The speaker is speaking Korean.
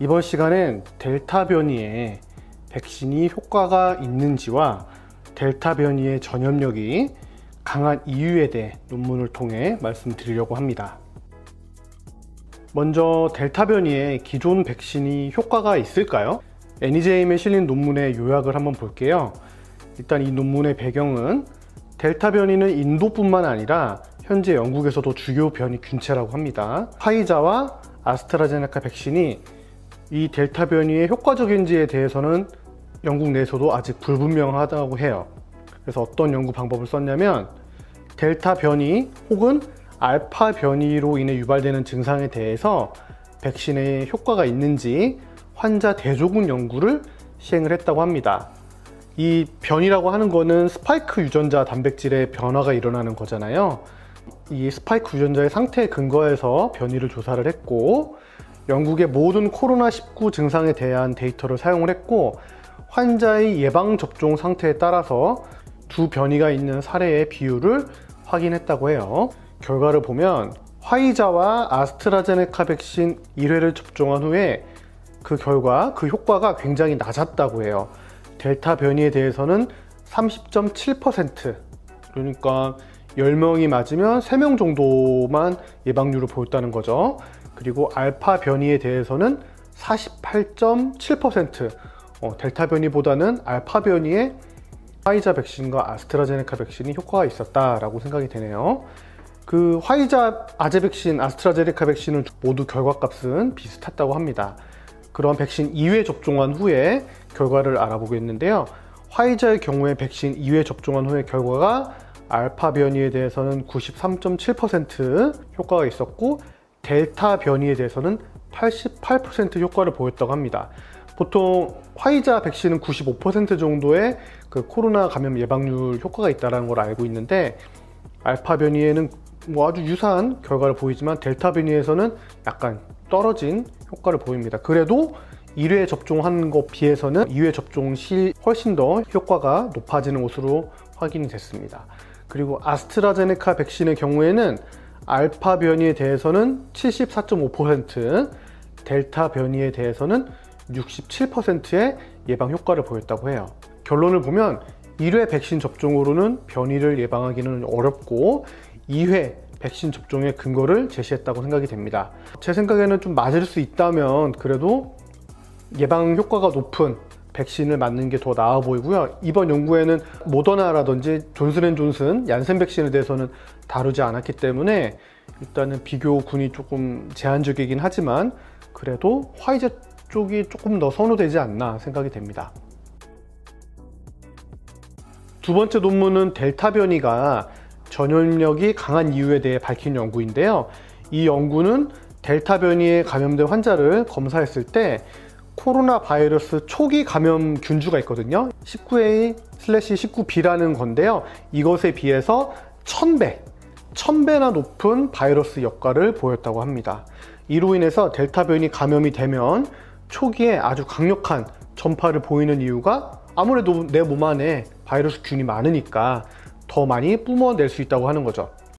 이번 시간엔 델타 변이에 백신이 효과가 있는지와 델타 변이의 전염력이 강한 이유에 대해 논문을 통해 말씀드리려고 합니다. 먼저 델타 변이에 기존 백신이 효과가 있을까요? NEJM에 실린 논문의 요약을 한번 볼게요. 일단 이 논문의 배경은 델타 변이는 인도뿐만 아니라 현재 영국에서도 주요 변이 균체라고 합니다. 화이자와 아스트라제네카 백신이 이 델타 변이에 효과적인지에 대해서는 영국 내에서도 아직 불분명하다고 해요. 그래서 어떤 연구 방법을 썼냐면 델타 변이 혹은 알파 변이로 인해 유발되는 증상에 대해서 백신의 효과가 있는지 환자 대조군 연구를 시행을 했다고 합니다. 이 변이라고 하는 거는 스파이크 유전자 단백질의 변화가 일어나는 거잖아요. 이 스파이크 유전자의 상태에 근거해서 변이를 조사를 했고, 영국의 모든 코로나19 증상에 대한 데이터를 사용을 했고, 환자의 예방접종 상태에 따라서 두 변이가 있는 사례의 비율을 확인했다고 해요. 결과를 보면 화이자와 아스트라제네카 백신 1회를 접종한 후에 그 효과가 굉장히 낮았다고 해요. 델타 변이에 대해서는 30.7%, 그러니까 10명이 맞으면 3명 정도만 예방률을 보였다는 거죠. 그리고 알파 변이에 대해서는 48.7%, 델타 변이보다는 알파 변이에 화이자 백신과 아스트라제네카 백신이 효과가 있었다라고 생각이 되네요. 그 화이자 아제 백신, 아스트라제네카 백신은 모두 결과값은 비슷했다고 합니다. 그런 백신 2회 접종한 후에 결과를 알아보겠는데요. 화이자의 경우에 백신 2회 접종한 후에 결과가 알파 변이에 대해서는 93.7% 효과가 있었고, 델타 변이에 대해서는 88% 효과를 보였다고 합니다. 보통 화이자 백신은 95% 정도의 그 코로나 감염 예방률 효과가 있다는 걸 알고 있는데, 알파 변이에는 아주 유사한 결과를 보이지만 델타 변이에서는 약간 떨어진 효과를 보입니다. 그래도 1회 접종한 것 비해서는 2회 접종 시 훨씬 더 효과가 높아지는 것으로 확인이 됐습니다. 그리고 아스트라제네카 백신의 경우에는 알파 변이에 대해서는 74.5%, 델타 변이에 대해서는 67%의 예방 효과를 보였다고 해요. 결론을 보면 1회 백신 접종으로는 변이를 예방하기는 어렵고 2회 백신 접종의 근거를 제시했다고 생각이 됩니다. 제 생각에는 좀 맞을 수 있다면 그래도 예방 효과가 높은 백신을 맞는 게 더 나아 보이고요. 이번 연구에는 모더나라든지 존슨앤존슨, 얀센 백신에 대해서는 다루지 않았기 때문에 일단은 비교군이 조금 제한적이긴 하지만 그래도 화이자 쪽이 조금 더 선호되지 않나 생각이 됩니다. 두 번째 논문은 델타 변이가 전염력이 강한 이유에 대해 밝힌 연구인데요. 이 연구는 델타 변이에 감염된 환자를 검사했을 때 코로나 바이러스 초기 감염 균주가 있거든요. 19A/19B라는 건데요. 이것에 비해서 1000배나 높은 바이러스 역할을 보였다고 합니다. 이로 인해서 델타 변이 감염이 되면 초기에 아주 강력한 전파를 보이는 이유가 아무래도 내 몸 안에 바이러스 균이 많으니까 더 많이 뿜어낼 수 있다고 하는 거죠.